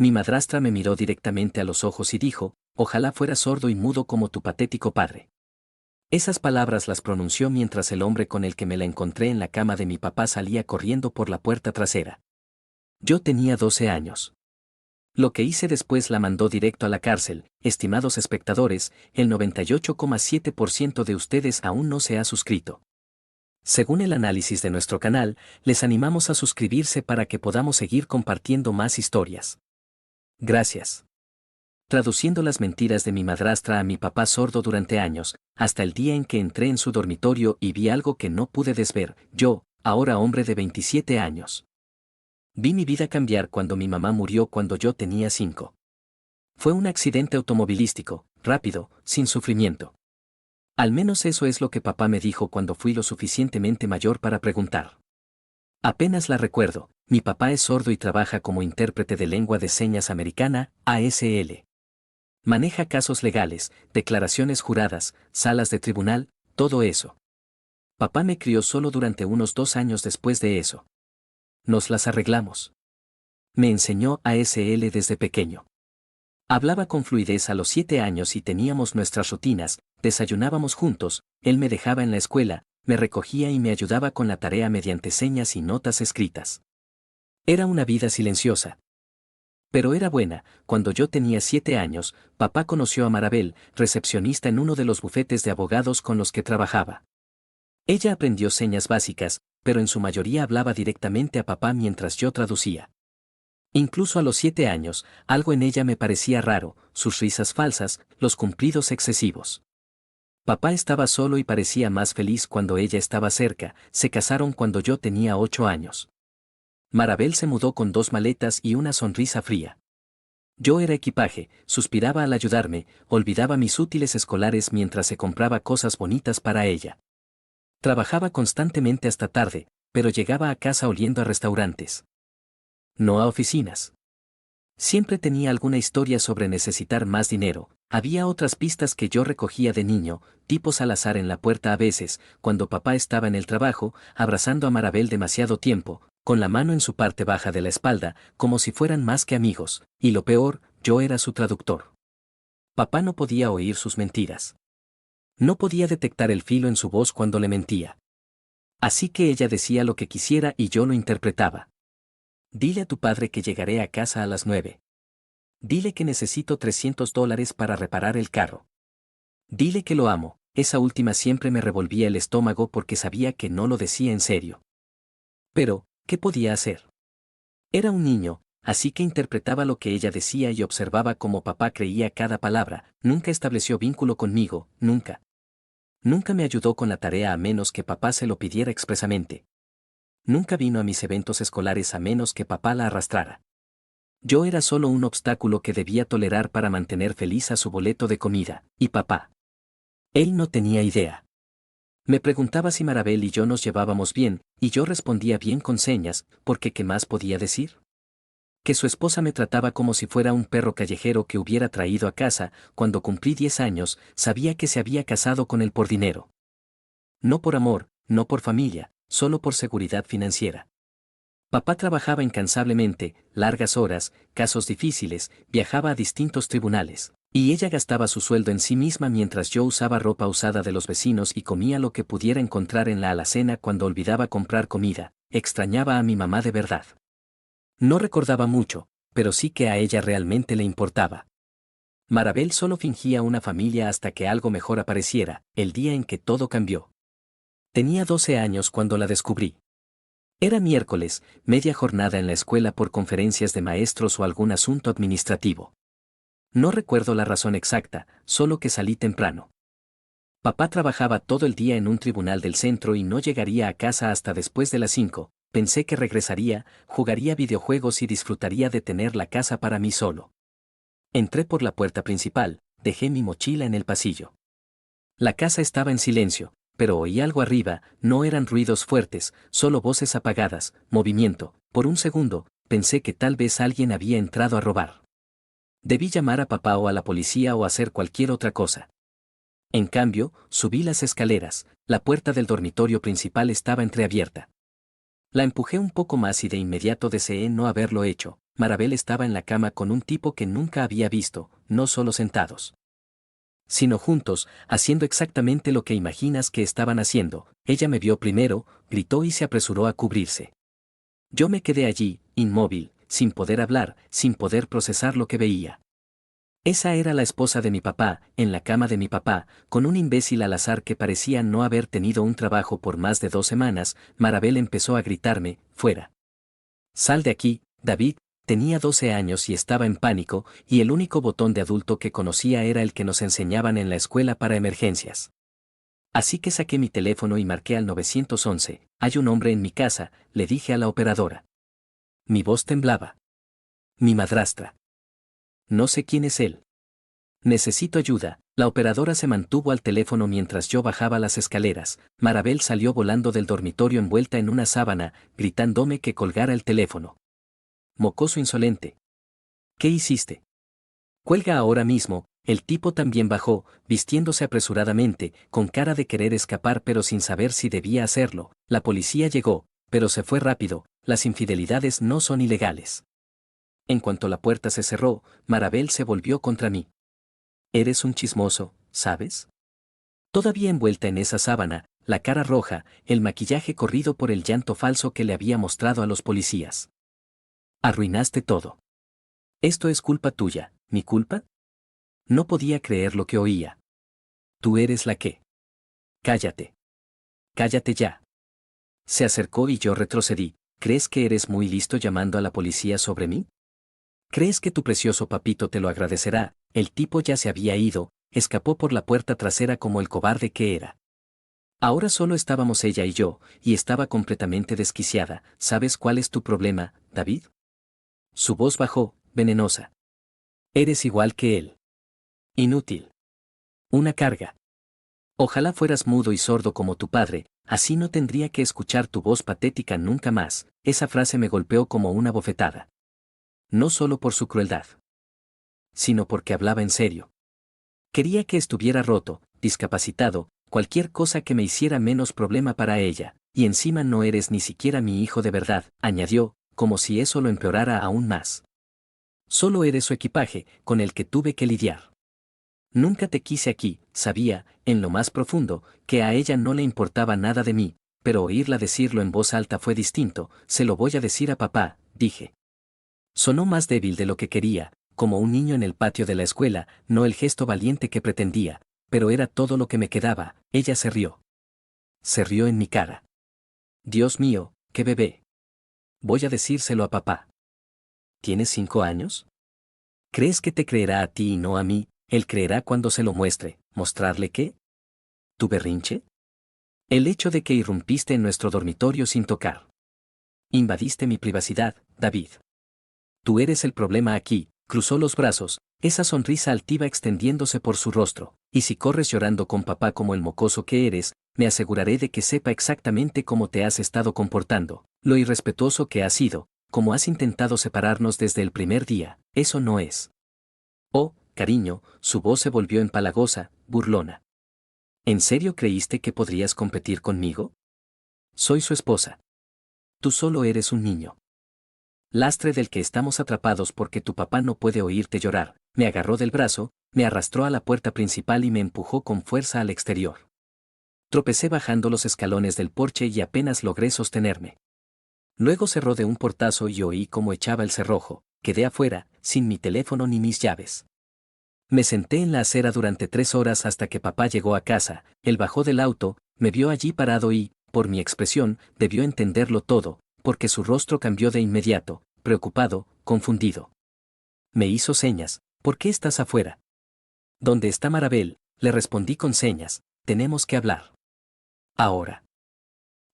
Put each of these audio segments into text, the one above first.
Mi madrastra me miró directamente a los ojos y dijo, ojalá fuera sordo y mudo como tu patético padre. Esas palabras las pronunció mientras el hombre con el que me la encontré en la cama de mi papá salía corriendo por la puerta trasera. Yo tenía 12 años. Lo que hice después la mandó directo a la cárcel. Estimados espectadores, el 98,7% de ustedes aún no se ha suscrito. Según el análisis de nuestro canal, les animamos a suscribirse para que podamos seguir compartiendo más historias. Gracias. Traduciendo las mentiras de mi madrastra a mi papá sordo durante años, hasta el día en que entré en su dormitorio y vi algo que no pude desver, yo, ahora hombre de 27 años. Vi mi vida cambiar cuando mi mamá murió cuando yo tenía 5. Fue un accidente automovilístico, rápido, sin sufrimiento. Al menos eso es lo que papá me dijo cuando fui lo suficientemente mayor para preguntar. Apenas la recuerdo, mi papá es sordo y trabaja como intérprete de lengua de señas americana, ASL. Maneja casos legales, declaraciones juradas, salas de tribunal, todo eso. Papá me crió solo durante unos 2 años después de eso. Nos las arreglamos. Me enseñó ASL desde pequeño. Hablaba con fluidez a los 7 años y teníamos nuestras rutinas, desayunábamos juntos, él me dejaba en la escuela, me recogía y me ayudaba con la tarea mediante señas y notas escritas. Era una vida silenciosa. Pero era buena. Cuando yo tenía 7 años, papá conoció a Marabel, recepcionista en uno de los bufetes de abogados con los que trabajaba. Ella aprendió señas básicas, pero en su mayoría hablaba directamente a papá mientras yo traducía. Incluso a los 7 años, algo en ella me parecía raro, sus risas falsas, los cumplidos excesivos. Papá estaba solo y parecía más feliz cuando ella estaba cerca. Se casaron cuando yo tenía 8 años. Marabel se mudó con 2 maletas y una sonrisa fría. Yo era equipaje, suspiraba al ayudarme, olvidaba mis útiles escolares mientras se compraba cosas bonitas para ella. Trabajaba constantemente hasta tarde, pero llegaba a casa oliendo a restaurantes. No a oficinas. Siempre tenía alguna historia sobre necesitar más dinero. Había otras pistas que yo recogía de niño, tipos al azar en la puerta a veces, cuando papá estaba en el trabajo, abrazando a Marabel demasiado tiempo, con la mano en su parte baja de la espalda, como si fueran más que amigos, y lo peor, yo era su traductor. Papá no podía oír sus mentiras. No podía detectar el filo en su voz cuando le mentía. Así que ella decía lo que quisiera y yo lo interpretaba. Dile a tu padre que llegaré a casa a las 9. Dile que necesito $300 para reparar el carro. Dile que lo amo. Esa última siempre me revolvía el estómago porque sabía que no lo decía en serio. Pero, ¿qué podía hacer? Era un niño, así que interpretaba lo que ella decía y observaba cómo papá creía cada palabra. Nunca estableció vínculo conmigo, nunca. Nunca me ayudó con la tarea a menos que papá se lo pidiera expresamente. Nunca vino a mis eventos escolares a menos que papá la arrastrara. Yo era solo un obstáculo que debía tolerar para mantener feliz a su boleto de comida, y papá. Él no tenía idea. Me preguntaba si Marabel y yo nos llevábamos bien, y yo respondía bien con señas, porque ¿qué más podía decir? Que su esposa me trataba como si fuera un perro callejero que hubiera traído a casa. Cuando cumplí 10 años, sabía que se había casado con él por dinero. No por amor, no por familia, solo por seguridad financiera. Papá trabajaba incansablemente, largas horas, casos difíciles, viajaba a distintos tribunales, y ella gastaba su sueldo en sí misma mientras yo usaba ropa usada de los vecinos y comía lo que pudiera encontrar en la alacena cuando olvidaba comprar comida. Extrañaba a mi mamá de verdad. No recordaba mucho, pero sí que a ella realmente le importaba. Marabel solo fingía una familia hasta que algo mejor apareciera, el día en que todo cambió. Tenía 12 años cuando la descubrí. Era miércoles, media jornada en la escuela por conferencias de maestros o algún asunto administrativo. No recuerdo la razón exacta, solo que salí temprano. Papá trabajaba todo el día en un tribunal del centro y no llegaría a casa hasta después de las 5. Pensé que regresaría, jugaría videojuegos y disfrutaría de tener la casa para mí solo. Entré por la puerta principal, dejé mi mochila en el pasillo. La casa estaba en silencio, pero oí algo arriba. No eran ruidos fuertes, solo voces apagadas, movimiento. Por un segundo, pensé que tal vez alguien había entrado a robar. Debí llamar a papá o a la policía o hacer cualquier otra cosa. En cambio, subí las escaleras. La puerta del dormitorio principal estaba entreabierta. La empujé un poco más y de inmediato deseé no haberlo hecho. Marabel estaba en la cama con un tipo que nunca había visto, no solo sentados, sino juntos, haciendo exactamente lo que imaginas que estaban haciendo. Ella me vio primero, gritó y se apresuró a cubrirse. Yo me quedé allí, inmóvil, sin poder hablar, sin poder procesar lo que veía. Esa era la esposa de mi papá, en la cama de mi papá, con un imbécil al azar que parecía no haber tenido un trabajo por más de 2 semanas. Marabel empezó a gritarme, fuera. Sal de aquí, David. Tenía 12 años y estaba en pánico, y el único botón de adulto que conocía era el que nos enseñaban en la escuela para emergencias. Así que saqué mi teléfono y marqué al 911, hay un hombre en mi casa, le dije a la operadora. Mi voz temblaba. Mi madrastra. No sé quién es él. Necesito ayuda. La operadora se mantuvo al teléfono mientras yo bajaba las escaleras. Marabel salió volando del dormitorio envuelta en una sábana, gritándome que colgara el teléfono. Mocoso insolente. ¿Qué hiciste? Cuelga ahora mismo. El tipo también bajó, vistiéndose apresuradamente, con cara de querer escapar pero sin saber si debía hacerlo. La policía llegó, pero se fue rápido. Las infidelidades no son ilegales. En cuanto la puerta se cerró, Marabel se volvió contra mí. Eres un chismoso, ¿sabes? Todavía envuelta en esa sábana, la cara roja, el maquillaje corrido por el llanto falso que le había mostrado a los policías. Arruinaste todo. ¿Esto es culpa tuya, mi culpa? No podía creer lo que oía. Tú eres la que. Cállate. Cállate ya. Se acercó y yo retrocedí. ¿Crees que eres muy listo llamando a la policía sobre mí? ¿Crees que tu precioso papito te lo agradecerá? El tipo ya se había ido, escapó por la puerta trasera como el cobarde que era. Ahora solo estábamos ella y yo, y estaba completamente desquiciada. ¿Sabes cuál es tu problema, David? Su voz bajó, venenosa. Eres igual que él. Inútil. Una carga. Ojalá fueras mudo y sordo como tu padre, así no tendría que escuchar tu voz patética nunca más. Esa frase me golpeó como una bofetada. No solo por su crueldad, sino porque hablaba en serio. Quería que estuviera roto, discapacitado, cualquier cosa que me hiciera menos problema para ella, y encima no eres ni siquiera mi hijo de verdad, añadió, como si eso lo empeorara aún más. Solo eres su equipaje, con el que tuve que lidiar. Nunca te quise aquí, sabía, en lo más profundo, que a ella no le importaba nada de mí, pero oírla decirlo en voz alta fue distinto. Se lo voy a decir a papá, dije. Sonó más débil de lo que quería, como un niño en el patio de la escuela, no el gesto valiente que pretendía, pero era todo lo que me quedaba. Ella se rió. Se rió en mi cara. Dios mío, qué bebé. Voy a decírselo a papá. ¿Tienes 5 años? ¿Crees que te creerá a ti y no a mí? Él creerá cuando se lo muestre. ¿Mostrarle qué? ¿Tu berrinche? El hecho de que irrumpiste en nuestro dormitorio sin tocar. Invadiste mi privacidad, David. Tú eres el problema aquí. Cruzó los brazos, esa sonrisa altiva extendiéndose por su rostro. Y si corres llorando con papá como el mocoso que eres, me aseguraré de que sepa exactamente cómo te has estado comportando, lo irrespetuoso que has sido, cómo has intentado separarnos desde el primer día. Eso no es. Oh, cariño, su voz se volvió empalagosa, burlona. ¿En serio creíste que podrías competir conmigo? Soy su esposa. Tú solo eres un niño. Lastre del que estamos atrapados porque tu papá no puede oírte llorar. Me agarró del brazo, me arrastró a la puerta principal y me empujó con fuerza al exterior. Tropecé bajando los escalones del porche y apenas logré sostenerme. Luego cerró de un portazo y oí cómo echaba el cerrojo. Quedé afuera, sin mi teléfono ni mis llaves. Me senté en la acera durante 3 horas hasta que papá llegó a casa. Él bajó del auto, me vio allí parado y, por mi expresión, debió entenderlo todo, porque su rostro cambió de inmediato, preocupado, confundido. Me hizo señas. ¿Por qué estás afuera? ¿Dónde está Marabel? Le respondí con señas. Tenemos que hablar. Ahora.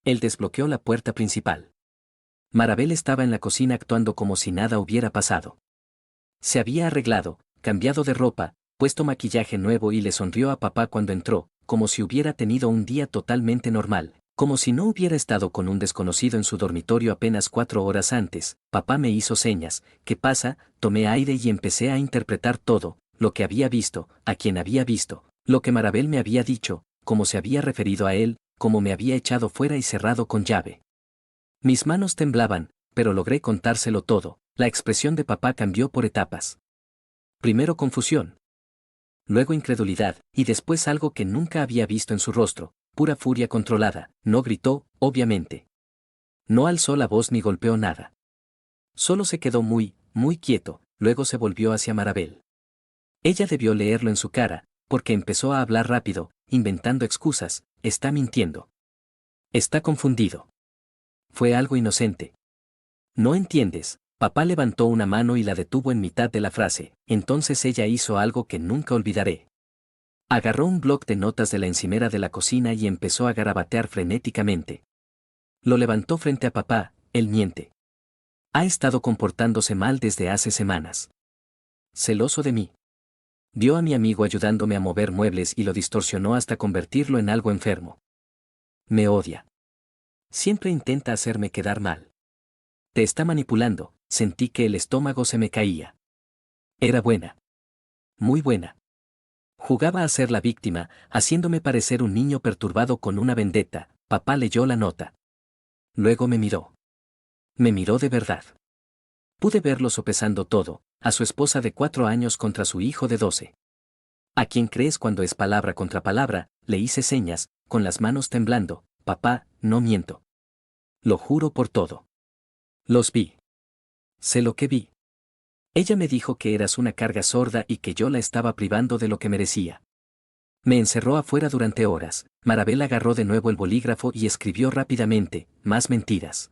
Él desbloqueó la puerta principal. Marabel estaba en la cocina actuando como si nada hubiera pasado. Se había arreglado, cambiado de ropa, puesto maquillaje nuevo y le sonrió a papá cuando entró, como si hubiera tenido un día totalmente normal, como si no hubiera estado con un desconocido en su dormitorio apenas 4 horas antes. Papá me hizo señas. ¿Qué pasa? Tomé aire y empecé a interpretar todo, lo que había visto, a quien había visto, lo que Marabel me había dicho, cómo se había referido a él, cómo me había echado fuera y cerrado con llave. Mis manos temblaban, pero logré contárselo todo. La expresión de papá cambió por etapas. Primero confusión. Luego incredulidad, y después algo que nunca había visto en su rostro, pura furia controlada. No gritó, obviamente. No alzó la voz ni golpeó nada. Solo se quedó muy quieto, luego se volvió hacia Marabel. Ella debió leerlo en su cara, porque empezó a hablar rápido, inventando excusas. Está mintiendo. Está confundido. Fue algo inocente. No entiendes. Papá levantó una mano y la detuvo en mitad de la frase. Entonces ella hizo algo que nunca olvidaré. Agarró un bloc de notas de la encimera de la cocina y empezó a garabatear frenéticamente. Lo levantó frente a papá. Él miente. Ha estado comportándose mal desde hace semanas. Celoso de mí. Vio a mi amigo ayudándome a mover muebles y lo distorsionó hasta convertirlo en algo enfermo. Me odia. Siempre intenta hacerme quedar mal. Te está manipulando. Sentí que el estómago se me caía. Era buena. Muy buena. Jugaba a ser la víctima, haciéndome parecer un niño perturbado con una vendetta. Papá leyó la nota. Luego me miró. Me miró de verdad. Pude verlo sopesando todo, a su esposa de 4 años contra su hijo de 12. ¿A quién crees cuando es palabra contra palabra? Le hice señas, con las manos temblando. Papá, no miento. Lo juro por todo. Los vi. Sé lo que vi. Ella me dijo que eras una carga sorda y que yo la estaba privando de lo que merecía. Me encerró afuera durante horas. Marabel agarró de nuevo el bolígrafo y escribió rápidamente, más mentiras.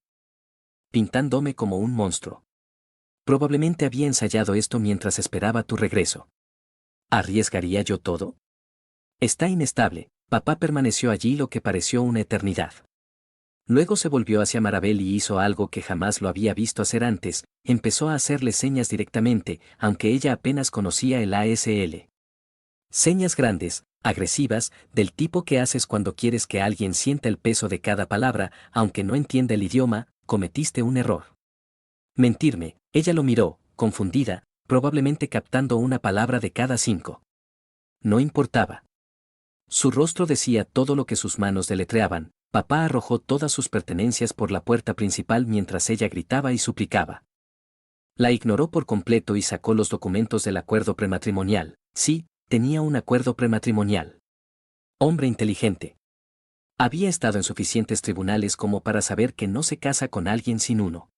Pintándome como un monstruo. Probablemente había ensayado esto mientras esperaba tu regreso. ¿Arriesgaría yo todo? Está inestable. Papá permaneció allí lo que pareció una eternidad. Luego se volvió hacia Marabel y hizo algo que jamás lo había visto hacer antes, empezó a hacerle señas directamente, aunque ella apenas conocía el ASL. Señas grandes, agresivas, del tipo que haces cuando quieres que alguien sienta el peso de cada palabra, aunque no entienda el idioma. Cometiste un error. Mentirme. Ella lo miró, confundida, probablemente captando una palabra de cada 5. No importaba. Su rostro decía todo lo que sus manos deletreaban. Papá arrojó todas sus pertenencias por la puerta principal mientras ella gritaba y suplicaba. La ignoró por completo y sacó los documentos del acuerdo prematrimonial. Sí, tenía un acuerdo prematrimonial. Hombre inteligente. Había estado en suficientes tribunales como para saber que no se casa con alguien sin uno.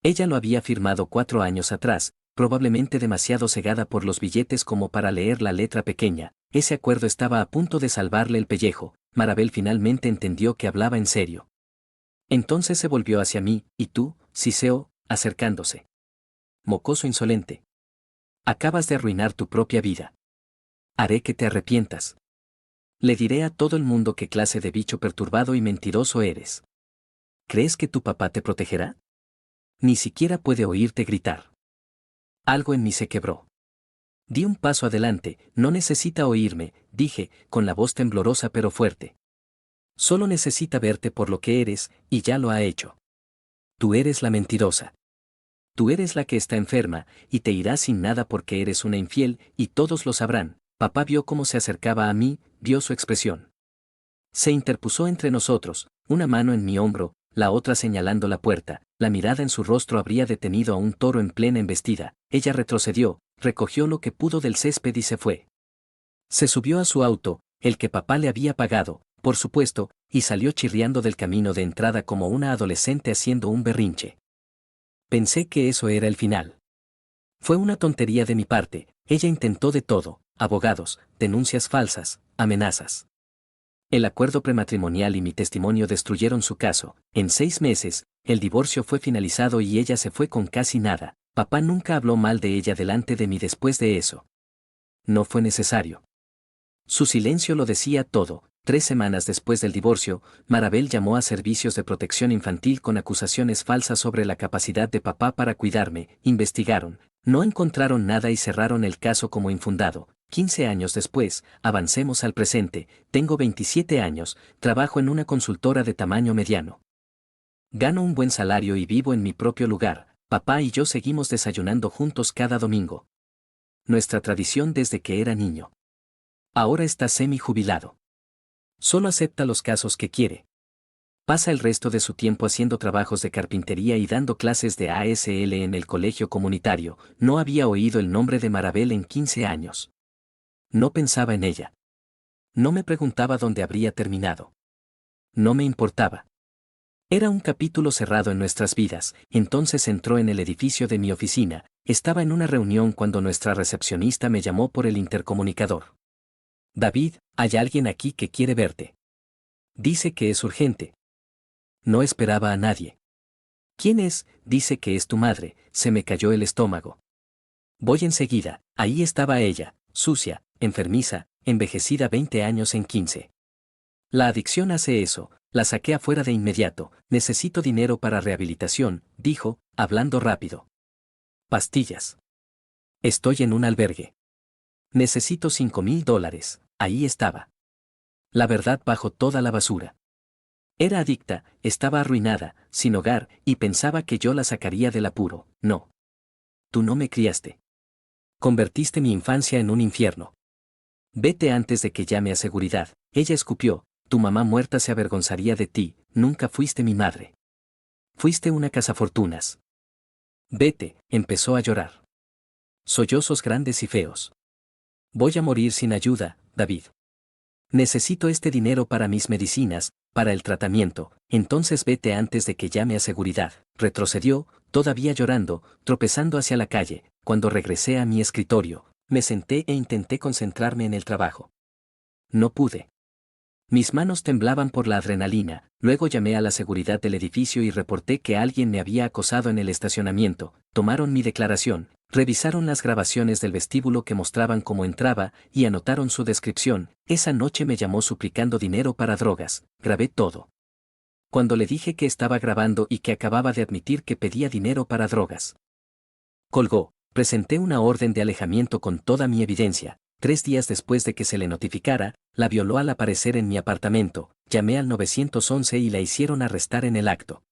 Ella lo había firmado 4 años atrás, probablemente demasiado cegada por los billetes como para leer la letra pequeña. Ese acuerdo estaba a punto de salvarle el pellejo. Marabel finalmente entendió que hablaba en serio. Entonces se volvió hacia mí, y tú, Siseo, acercándose. Mocoso insolente. Acabas de arruinar tu propia vida. Haré que te arrepientas. Le diré a todo el mundo qué clase de bicho perturbado y mentiroso eres. ¿Crees que tu papá te protegerá? Ni siquiera puede oírte gritar. Algo en mí se quebró. Di un paso adelante. No necesita oírme, dije, con la voz temblorosa pero fuerte. Solo necesita verte por lo que eres, y ya lo ha hecho. Tú eres la mentirosa. Tú eres la que está enferma, y te irás sin nada porque eres una infiel, y todos lo sabrán. Papá vio cómo se acercaba a mí, vio su expresión. Se interpuso entre nosotros, una mano en mi hombro, la otra señalando la puerta. La mirada en su rostro habría detenido a un toro en plena embestida. Ella retrocedió, recogió lo que pudo del césped y se fue. Se subió a su auto, el que papá le había pagado, por supuesto, y salió chirriando del camino de entrada como una adolescente haciendo un berrinche. Pensé que eso era el final. Fue una tontería de mi parte. Ella intentó de todo: abogados, denuncias falsas, amenazas. El acuerdo prematrimonial y mi testimonio destruyeron su caso. En 6 meses, el divorcio fue finalizado y ella se fue con casi nada. Papá nunca habló mal de ella delante de mí después de eso. No fue necesario. Su silencio lo decía todo. 3 semanas después del divorcio, Marabel llamó a servicios de protección infantil con acusaciones falsas sobre la capacidad de papá para cuidarme. Investigaron, no encontraron nada y cerraron el caso como infundado. 15 años después, avancemos al presente. Tengo 27 años, trabajo en una consultora de tamaño mediano. Gano un buen salario y vivo en mi propio lugar. Papá y yo seguimos desayunando juntos cada domingo. Nuestra tradición desde que era niño. Ahora está semi-jubilado. Solo acepta los casos que quiere. Pasa el resto de su tiempo haciendo trabajos de carpintería y dando clases de ASL en el colegio comunitario. No había oído el nombre de Marabel en 15 años. No pensaba en ella. No me preguntaba dónde habría terminado. No me importaba. Era un capítulo cerrado en nuestras vidas. Entonces entró en el edificio de mi oficina. Estaba en una reunión cuando nuestra recepcionista me llamó por el intercomunicador. David, hay alguien aquí que quiere verte. Dice que es urgente. No esperaba a nadie. ¿Quién es? Dice que es tu madre. Se me cayó el estómago. Voy enseguida. Ahí estaba ella, sucia, enfermiza, envejecida 20 años en 15. La adicción hace eso. La saqué afuera de inmediato. Necesito dinero para rehabilitación, dijo, hablando rápido. Pastillas. Estoy en un albergue. Necesito $5,000. Ahí estaba. La verdad bajo toda la basura. Era adicta, estaba arruinada, sin hogar, y pensaba que yo la sacaría del apuro. No. Tú no me criaste. Convertiste mi infancia en un infierno. Vete antes de que llame a seguridad. Ella escupió. Tu mamá muerta se avergonzaría de ti. Nunca fuiste mi madre. Fuiste una cazafortunas. Vete, empezó a llorar. Sollozos grandes y feos. Voy a morir sin ayuda, David. Necesito este dinero para mis medicinas, para el tratamiento, entonces vete antes de que llame a seguridad. Retrocedió, todavía llorando, tropezando hacia la calle. Cuando regresé a mi escritorio, me senté e intenté concentrarme en el trabajo. No pude. Mis manos temblaban por la adrenalina. Luego llamé a la seguridad del edificio y reporté que alguien me había acosado en el estacionamiento. Tomaron mi declaración, revisaron las grabaciones del vestíbulo que mostraban cómo entraba y anotaron su descripción. Esa noche me llamó suplicando dinero para drogas. Grabé todo. Cuando le dije que estaba grabando y que acababa de admitir que pedía dinero para drogas. Colgó. Presenté una orden de alejamiento con toda mi evidencia. 3 días después de que se le notificara, la violó al aparecer en mi apartamento. Llamé al 911 y la hicieron arrestar en el acto.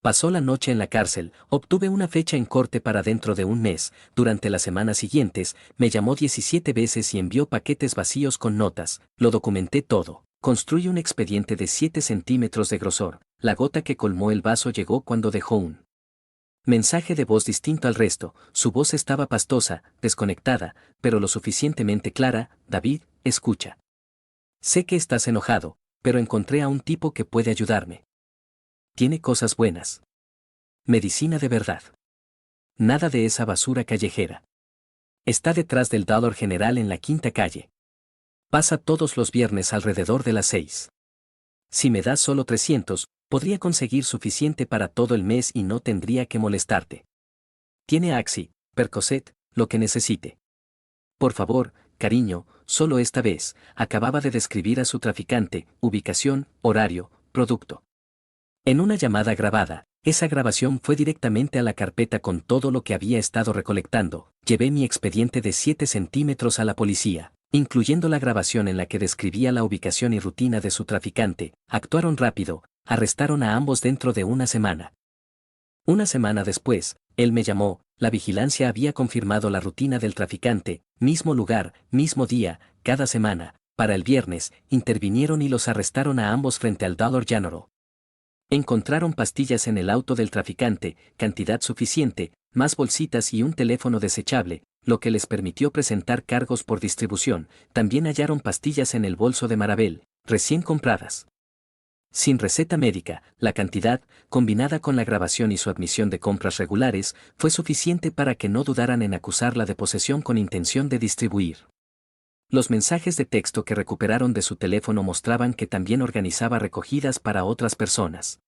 Pasó la noche en la cárcel, obtuve una fecha en corte para dentro de un mes. Durante las semanas siguientes, me llamó 17 veces y envió paquetes vacíos con notas. Lo documenté todo. Construí un expediente de 7 centímetros de grosor. La gota que colmó el vaso llegó cuando dejó un mensaje de voz distinto al resto. Su voz estaba pastosa, desconectada, pero lo suficientemente clara. David, escucha. Sé que estás enojado, pero encontré a un tipo que puede ayudarme. Tiene cosas buenas. Medicina de verdad. Nada de esa basura callejera. Está detrás del Dollar General en la 5ª calle. Pasa todos los viernes alrededor de las 6. Si me das solo 300, podría conseguir suficiente para todo el mes y no tendría que molestarte. Tiene Axi, Percocet, lo que necesite. Por favor, cariño, solo esta vez. Acababa de describir a su traficante, ubicación, horario, producto. En una llamada grabada, esa grabación fue directamente a la carpeta con todo lo que había estado recolectando. Llevé mi expediente de 7 centímetros a la policía, incluyendo la grabación en la que describía la ubicación y rutina de su traficante. Actuaron rápido, arrestaron a ambos dentro de una semana. Una semana después, él me llamó, la vigilancia había confirmado la rutina del traficante, mismo lugar, mismo día, cada semana. Para el viernes, intervinieron y los arrestaron a ambos frente al Dollar General. Encontraron pastillas en el auto del traficante, cantidad suficiente, más bolsitas y un teléfono desechable, lo que les permitió presentar cargos por distribución. También hallaron pastillas en el bolso de Marabel, recién compradas. Sin receta médica, la cantidad, combinada con la grabación y su admisión de compras regulares, fue suficiente para que no dudaran en acusarla de posesión con intención de distribuir. Los mensajes de texto que recuperaron de su teléfono mostraban que también organizaba recogidas para otras personas.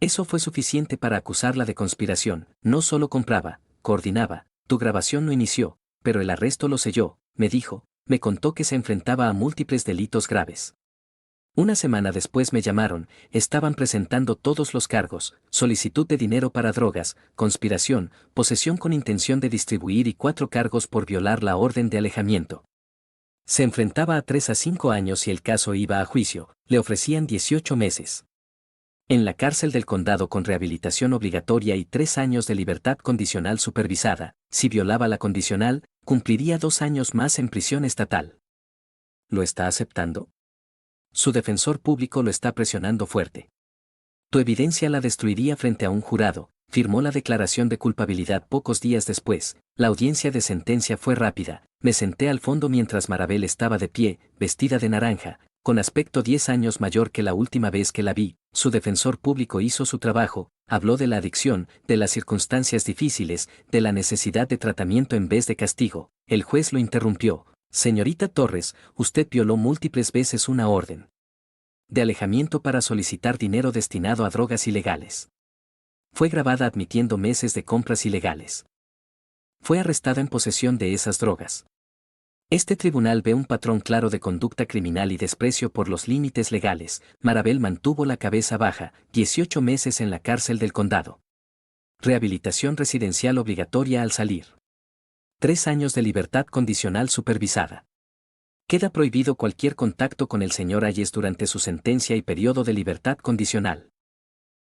Eso fue suficiente para acusarla de conspiración. No solo compraba, coordinaba. Tu grabación no inició, pero el arresto lo selló, me dijo. Me contó que se enfrentaba a múltiples delitos graves. Una semana después me llamaron, estaban presentando todos los cargos: solicitud de dinero para drogas, conspiración, posesión con intención de distribuir y 4 cargos por violar la orden de alejamiento. Se enfrentaba a 3 a 5 años y el caso iba a juicio. Le ofrecían 18 meses en la cárcel del condado con rehabilitación obligatoria y 3 años de libertad condicional supervisada. Si violaba la condicional, cumpliría 2 años más en prisión estatal. ¿Lo está aceptando? Su defensor público lo está presionando fuerte. Tu evidencia la destruiría frente a un jurado. Firmó la declaración de culpabilidad pocos días después. La audiencia de sentencia fue rápida. Me senté al fondo mientras Marabel estaba de pie, vestida de naranja, con aspecto 10 años mayor que la última vez que la vi. Su defensor público hizo su trabajo, habló de la adicción, de las circunstancias difíciles, de la necesidad de tratamiento en vez de castigo. El juez lo interrumpió. Señorita Torres, usted violó múltiples veces una orden de alejamiento para solicitar dinero destinado a drogas ilegales. Fue grabada admitiendo meses de compras ilegales. Fue arrestada en posesión de esas drogas. Este tribunal ve un patrón claro de conducta criminal y desprecio por los límites legales. Marabel mantuvo la cabeza baja, 18 meses en la cárcel del condado. Rehabilitación residencial obligatoria al salir. 3 años de libertad condicional supervisada. Queda prohibido cualquier contacto con el señor Hayes durante su sentencia y periodo de libertad condicional.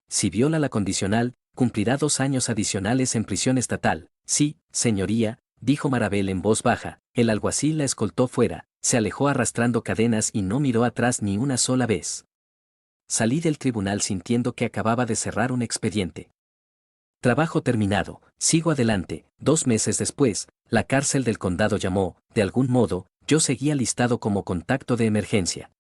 Si viola la condicional, cumplirá 2 años adicionales en prisión estatal. Sí, señoría, dijo Marabel en voz baja. El alguacil la escoltó fuera, se alejó arrastrando cadenas y no miró atrás ni una sola vez. Salí del tribunal sintiendo que acababa de cerrar un expediente. Trabajo terminado, sigo adelante. 2 meses después, la cárcel del condado llamó. De algún modo, yo seguía listado como contacto de emergencia.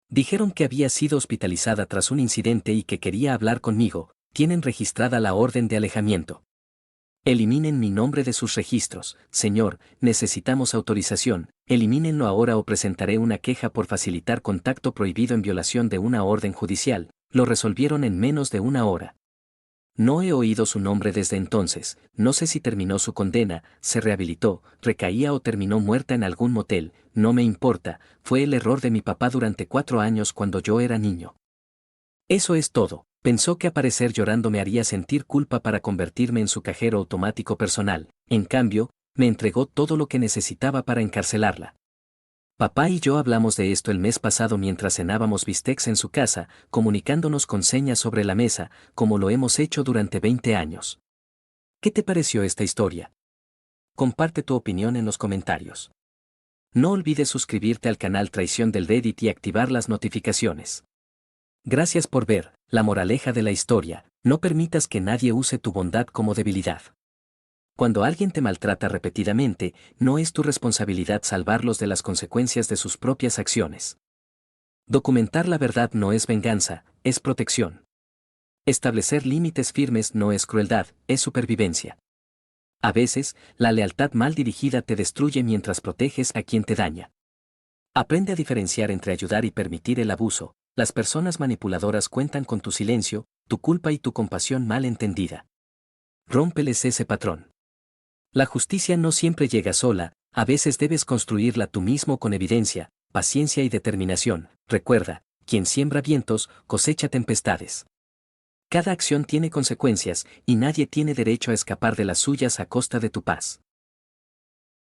Dijeron que había sido hospitalizada tras un incidente y que quería hablar conmigo. Tienen registrada la orden de alejamiento. Eliminen mi nombre de sus registros, señor, necesitamos autorización. Elimínenlo ahora o presentaré una queja por facilitar contacto prohibido en violación de una orden judicial. Lo resolvieron en menos de 1 hora. No he oído su nombre desde entonces. No sé si terminó su condena, se rehabilitó, recaía o terminó muerta en algún motel. No me importa. Fue el error de mi papá durante 4 años cuando yo era niño. Eso es todo. Pensó que aparecer llorando me haría sentir culpa para convertirme en su cajero automático personal. En cambio, me entregó todo lo que necesitaba para encarcelarla. Papá y yo hablamos de esto el mes pasado mientras cenábamos bistecs en su casa, comunicándonos con señas sobre la mesa, como lo hemos hecho durante 20 años. ¿Qué te pareció esta historia? Comparte tu opinión en los comentarios. No olvides suscribirte al canal Traición del Reddit y activar las notificaciones. Gracias por ver. La moraleja de la historia: no permitas que nadie use tu bondad como debilidad. Cuando alguien te maltrata repetidamente, no es tu responsabilidad salvarlos de las consecuencias de sus propias acciones. Documentar la verdad no es venganza, es protección. Establecer límites firmes no es crueldad, es supervivencia. A veces, la lealtad mal dirigida te destruye mientras proteges a quien te daña. Aprende a diferenciar entre ayudar y permitir el abuso. Las personas manipuladoras cuentan con tu silencio, tu culpa y tu compasión mal entendida. Rómpeles ese patrón. La justicia no siempre llega sola, a veces debes construirla tú mismo con evidencia, paciencia y determinación. Recuerda, quien siembra vientos, cosecha tempestades. Cada acción tiene consecuencias, y nadie tiene derecho a escapar de las suyas a costa de tu paz.